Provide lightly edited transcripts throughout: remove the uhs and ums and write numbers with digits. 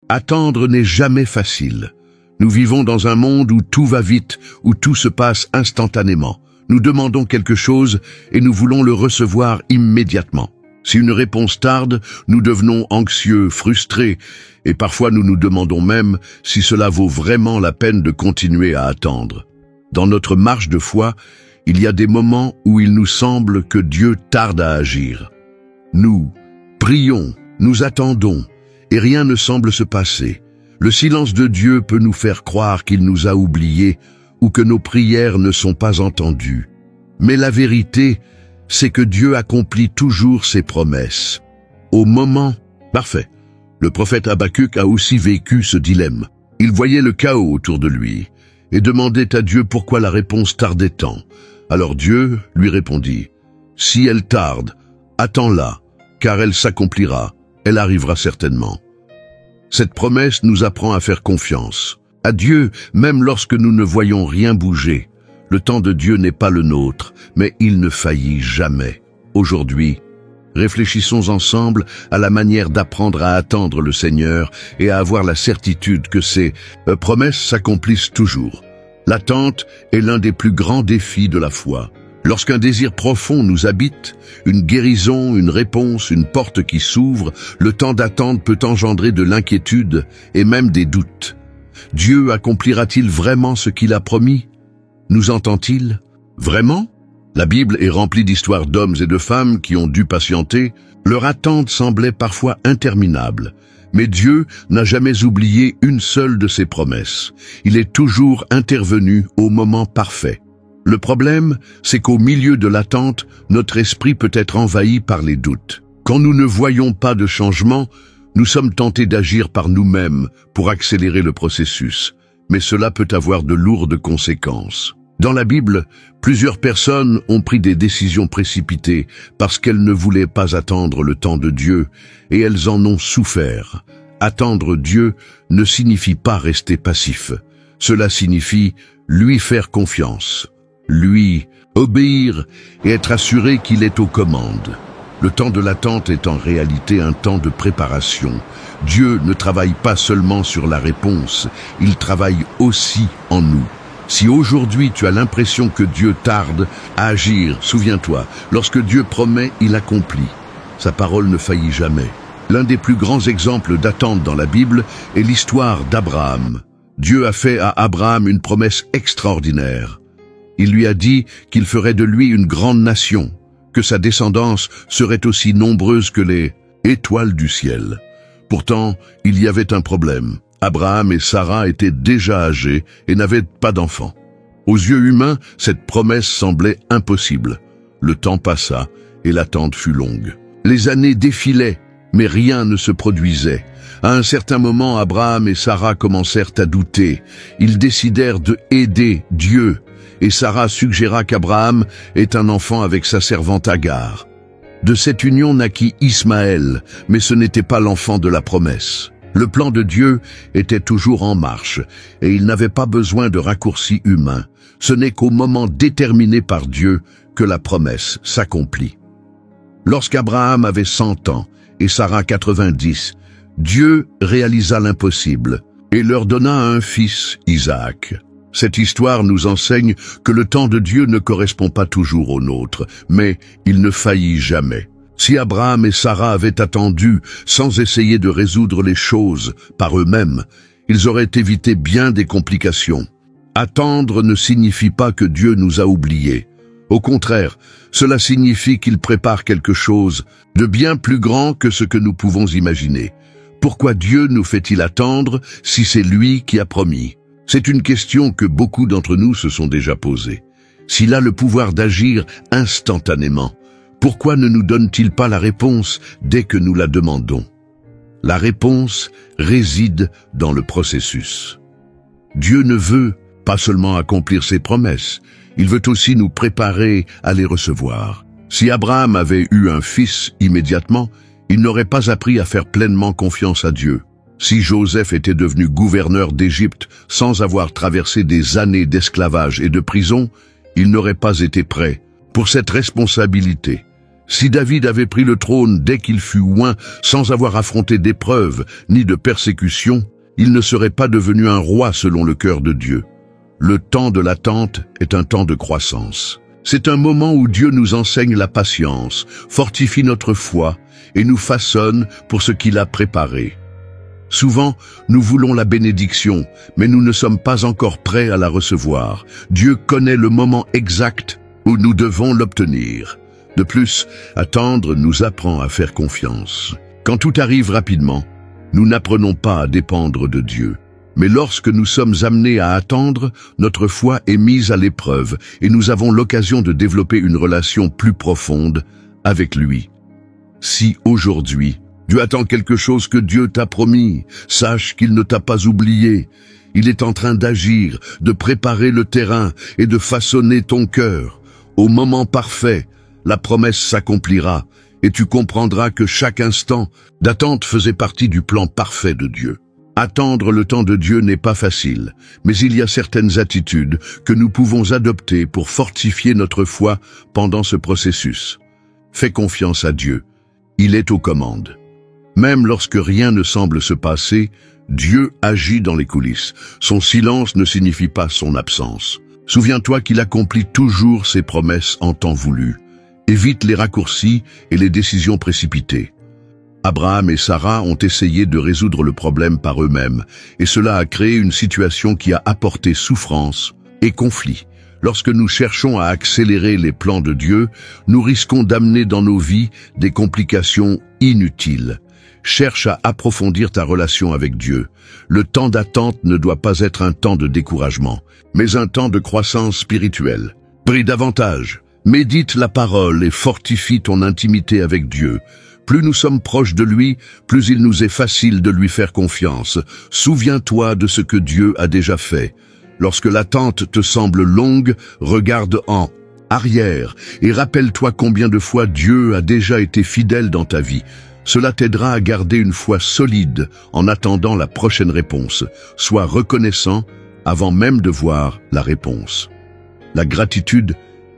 Attendre n'est jamais facile. Nous vivons dans un monde où tout va vite, où tout se passe instantanément. Nous demandons quelque chose et nous voulons le recevoir immédiatement. Si une réponse tarde, nous devenons anxieux, frustrés, et parfois nous nous demandons même si cela vaut vraiment la peine de continuer à attendre. Dans notre marche de foi, il y a des moments où il nous semble que Dieu tarde à agir. Nous prions, nous attendons, et rien ne semble se passer. Le silence de Dieu peut nous faire croire qu'il nous a oubliés ou que nos prières ne sont pas entendues. Mais la vérité, c'est que Dieu accomplit toujours ses promesses. Au moment parfait. Le prophète Habakkuk a aussi vécu ce dilemme. Il voyait le chaos autour de lui et demandait à Dieu pourquoi la réponse tardait tant. Alors Dieu lui répondit, « Si elle tarde, attends-la, car elle s'accomplira, elle arrivera certainement. » Cette promesse nous apprend à faire confiance. À Dieu, même lorsque nous ne voyons rien bouger. Le temps de Dieu n'est pas le nôtre, mais il ne faillit jamais. Aujourd'hui, réfléchissons ensemble à la manière d'apprendre à attendre le Seigneur et à avoir la certitude que ses promesses s'accomplissent toujours. L'attente est l'un des plus grands défis de la foi. Lorsqu'un désir profond nous habite, une guérison, une réponse, une porte qui s'ouvre, le temps d'attente peut engendrer de l'inquiétude et même des doutes. Dieu accomplira-t-il vraiment ce qu'il a promis? Nous entend-il vraiment? La Bible est remplie d'histoires d'hommes et de femmes qui ont dû patienter. Leur attente semblait parfois interminable. Mais Dieu n'a jamais oublié une seule de ses promesses. Il est toujours intervenu au moment parfait. Le problème, c'est qu'au milieu de l'attente, notre esprit peut être envahi par les doutes. Quand nous ne voyons pas de changement, nous sommes tentés d'agir par nous-mêmes pour accélérer le processus. Mais cela peut avoir de lourdes conséquences. Dans la Bible, plusieurs personnes ont pris des décisions précipitées parce qu'elles ne voulaient pas attendre le temps de Dieu et elles en ont souffert. Attendre Dieu ne signifie pas rester passif. Cela signifie lui faire confiance, lui obéir et être assuré qu'il est aux commandes. Le temps de l'attente est en réalité un temps de préparation. Dieu ne travaille pas seulement sur la réponse, il travaille aussi en nous. Si aujourd'hui tu as l'impression que Dieu tarde à agir, souviens-toi, lorsque Dieu promet, il accomplit. Sa parole ne faillit jamais. L'un des plus grands exemples d'attente dans la Bible est l'histoire d'Abraham. Dieu a fait à Abraham une promesse extraordinaire. Il lui a dit qu'il ferait de lui une grande nation, que sa descendance serait aussi nombreuse que les étoiles du ciel. Pourtant, il y avait un problème. Abraham et Sarah étaient déjà âgés et n'avaient pas d'enfants. Aux yeux humains, cette promesse semblait impossible. Le temps passa et l'attente fut longue. Les années défilaient, mais rien ne se produisait. À un certain moment, Abraham et Sarah commencèrent à douter. Ils décidèrent de aider Dieu, et Sarah suggéra qu'Abraham ait un enfant avec sa servante Agar. De cette union naquit Ismaël, mais ce n'était pas l'enfant de la promesse. Le plan de Dieu était toujours en marche, et il n'avait pas besoin de raccourcis humains. Ce n'est qu'au moment déterminé par Dieu que la promesse s'accomplit. Lorsqu'Abraham avait 100 ans et Sarah 90, Dieu réalisa l'impossible et leur donna un fils, Isaac. Cette histoire nous enseigne que le temps de Dieu ne correspond pas toujours au nôtre, mais il ne faillit jamais. Si Abraham et Sarah avaient attendu sans essayer de résoudre les choses par eux-mêmes, ils auraient évité bien des complications. Attendre ne signifie pas que Dieu nous a oubliés. Au contraire, cela signifie qu'il prépare quelque chose de bien plus grand que ce que nous pouvons imaginer. Pourquoi Dieu nous fait-il attendre si c'est lui qui a promis? C'est une question que beaucoup d'entre nous se sont déjà posées. S'il a le pouvoir d'agir instantanément, pourquoi ne nous donne-t-il pas la réponse dès que nous la demandons? La réponse réside dans le processus. Dieu ne veut pas seulement accomplir ses promesses, il veut aussi nous préparer à les recevoir. Si Abraham avait eu un fils immédiatement, il n'aurait pas appris à faire pleinement confiance à Dieu. Si Joseph était devenu gouverneur d'Égypte sans avoir traversé des années d'esclavage et de prison, il n'aurait pas été prêt pour cette responsabilité. Si David avait pris le trône dès qu'il fut oint, sans avoir affronté d'épreuves ni de persécutions, il ne serait pas devenu un roi selon le cœur de Dieu. Le temps de l'attente est un temps de croissance. C'est un moment où Dieu nous enseigne la patience, fortifie notre foi et nous façonne pour ce qu'il a préparé. Souvent, nous voulons la bénédiction, mais nous ne sommes pas encore prêts à la recevoir. Dieu connaît le moment exact où nous devons l'obtenir. De plus, attendre nous apprend à faire confiance. Quand tout arrive rapidement, nous n'apprenons pas à dépendre de Dieu. Mais lorsque nous sommes amenés à attendre, notre foi est mise à l'épreuve et nous avons l'occasion de développer une relation plus profonde avec lui. Si aujourd'hui, Dieu attend quelque chose que Dieu t'a promis, sache qu'il ne t'a pas oublié. Il est en train d'agir, de préparer le terrain et de façonner ton cœur. Au moment parfait, la promesse s'accomplira et tu comprendras que chaque instant d'attente faisait partie du plan parfait de Dieu. Attendre le temps de Dieu n'est pas facile, mais il y a certaines attitudes que nous pouvons adopter pour fortifier notre foi pendant ce processus. Fais confiance à Dieu. Il est aux commandes. Même lorsque rien ne semble se passer, Dieu agit dans les coulisses. Son silence ne signifie pas son absence. Souviens-toi qu'il accomplit toujours ses promesses en temps voulu. Évite les raccourcis et les décisions précipitées. Abraham et Sarah ont essayé de résoudre le problème par eux-mêmes, et cela a créé une situation qui a apporté souffrance et conflit. Lorsque nous cherchons à accélérer les plans de Dieu, nous risquons d'amener dans nos vies des complications inutiles. Cherche à approfondir ta relation avec Dieu. Le temps d'attente ne doit pas être un temps de découragement, mais un temps de croissance spirituelle. Prie davantage, médite la parole et fortifie ton intimité avec Dieu. Plus nous sommes proches de lui, plus il nous est facile de lui faire confiance. Souviens-toi de ce que Dieu a déjà fait. Lorsque l'attente te semble longue, regarde en arrière et rappelle-toi combien de fois Dieu a déjà été fidèle dans ta vie. Cela t'aidera à garder une foi solide en attendant la prochaine réponse. Sois reconnaissant avant même de voir la réponse. La gratitude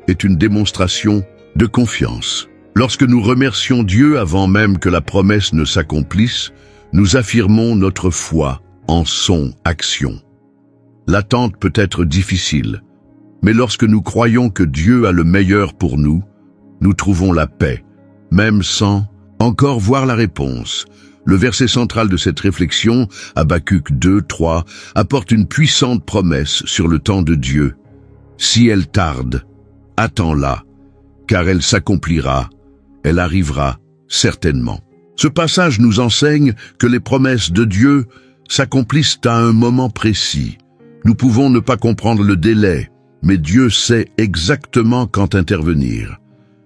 est une démonstration de confiance. Lorsque nous remercions Dieu avant même que la promesse ne s'accomplisse, nous affirmons notre foi en son action. L'attente peut être difficile, mais lorsque nous croyons que Dieu a le meilleur pour nous, nous trouvons la paix, même sans encore voir la réponse. Le verset central de cette réflexion, Habacuc 2:3, apporte une puissante promesse sur le temps de Dieu. Si elle tarde, attends-la, car elle s'accomplira, elle arrivera certainement. Ce passage nous enseigne que les promesses de Dieu s'accomplissent à un moment précis. Nous pouvons ne pas comprendre le délai, mais Dieu sait exactement quand intervenir.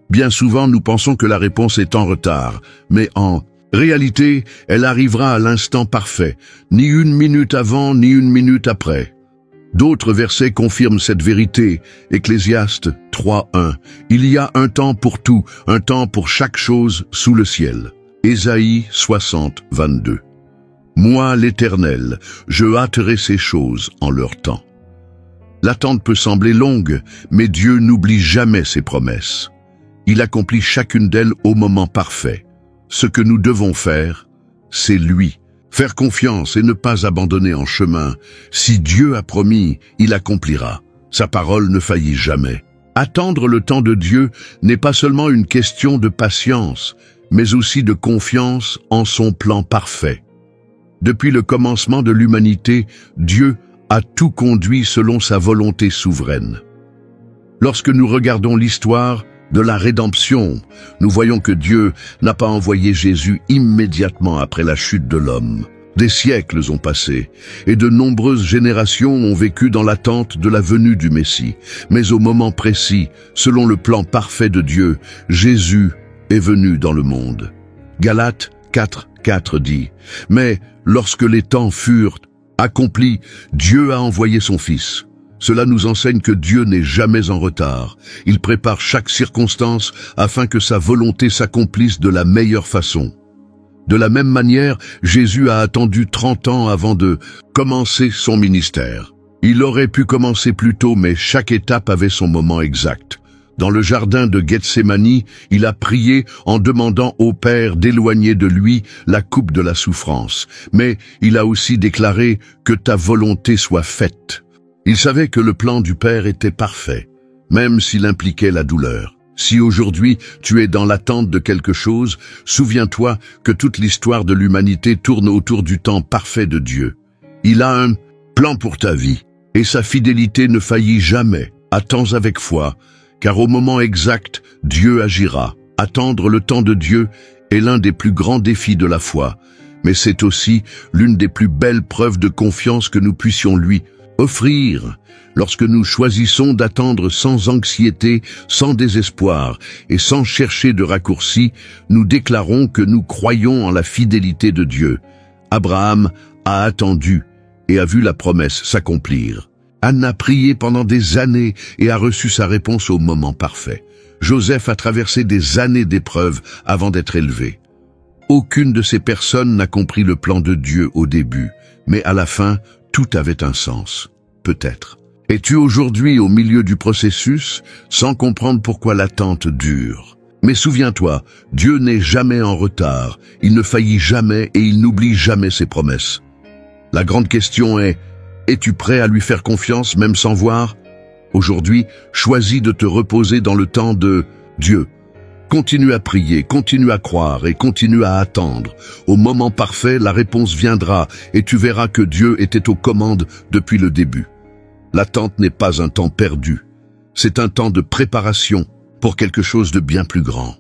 Bien souvent, nous pensons que la réponse est en retard, mais en réalité, elle arrivera à l'instant parfait, ni une minute avant, ni une minute après. D'autres versets confirment cette vérité. Ecclésiaste 3:1. Il y a un temps pour tout, un temps pour chaque chose sous le ciel. Ésaïe 60:22. Moi, l'Éternel, je hâterai ces choses en leur temps. L'attente peut sembler longue, mais Dieu n'oublie jamais ses promesses. Il accomplit chacune d'elles au moment parfait. Ce que nous devons faire, c'est lui. Faire confiance et ne pas abandonner en chemin. Si Dieu a promis, il accomplira. Sa parole ne faillit jamais. Attendre le temps de Dieu n'est pas seulement une question de patience, mais aussi de confiance en son plan parfait. Depuis le commencement de l'humanité, Dieu a tout conduit selon sa volonté souveraine. Lorsque nous regardons l'histoire de la rédemption, nous voyons que Dieu n'a pas envoyé Jésus immédiatement après la chute de l'homme. Des siècles ont passé, et de nombreuses générations ont vécu dans l'attente de la venue du Messie. Mais au moment précis, selon le plan parfait de Dieu, Jésus est venu dans le monde. Galates 4:4 dit « Mais lorsque les temps furent accomplis, Dieu a envoyé son Fils. » Cela nous enseigne que Dieu n'est jamais en retard. Il prépare chaque circonstance afin que sa volonté s'accomplisse de la meilleure façon. De la même manière, Jésus a attendu 30 ans avant de commencer son ministère. Il aurait pu commencer plus tôt, mais chaque étape avait son moment exact. Dans le jardin de Gethsémani, il a prié en demandant au Père d'éloigner de lui la coupe de la souffrance. Mais il a aussi déclaré que ta volonté soit faite. Il savait que le plan du Père était parfait, même s'il impliquait la douleur. Si aujourd'hui tu es dans l'attente de quelque chose, souviens-toi que toute l'histoire de l'humanité tourne autour du temps parfait de Dieu. Il a un plan pour ta vie, et sa fidélité ne faillit jamais. Attends avec foi, car au moment exact, Dieu agira. Attendre le temps de Dieu est l'un des plus grands défis de la foi, mais c'est aussi l'une des plus belles preuves de confiance que nous puissions lui offrir. Lorsque nous choisissons d'attendre sans anxiété, sans désespoir et sans chercher de raccourcis, nous déclarons que nous croyons en la fidélité de Dieu. Abraham a attendu et a vu la promesse s'accomplir. Anne a prié pendant des années et a reçu sa réponse au moment parfait. Joseph a traversé des années d'épreuves avant d'être élevé. Aucune de ces personnes n'a compris le plan de Dieu au début, mais à la fin, tout avait un sens. Peut-être. Es-tu aujourd'hui au milieu du processus, sans comprendre pourquoi l'attente dure? Mais souviens-toi, Dieu n'est jamais en retard, il ne faillit jamais et il n'oublie jamais ses promesses. La grande question est, es-tu prêt à lui faire confiance même sans voir? Aujourd'hui, choisis de te reposer dans le temps de Dieu. Continue à prier, continue à croire et continue à attendre. Au moment parfait, la réponse viendra et tu verras que Dieu était aux commandes depuis le début. L'attente n'est pas un temps perdu. C'est un temps de préparation pour quelque chose de bien plus grand.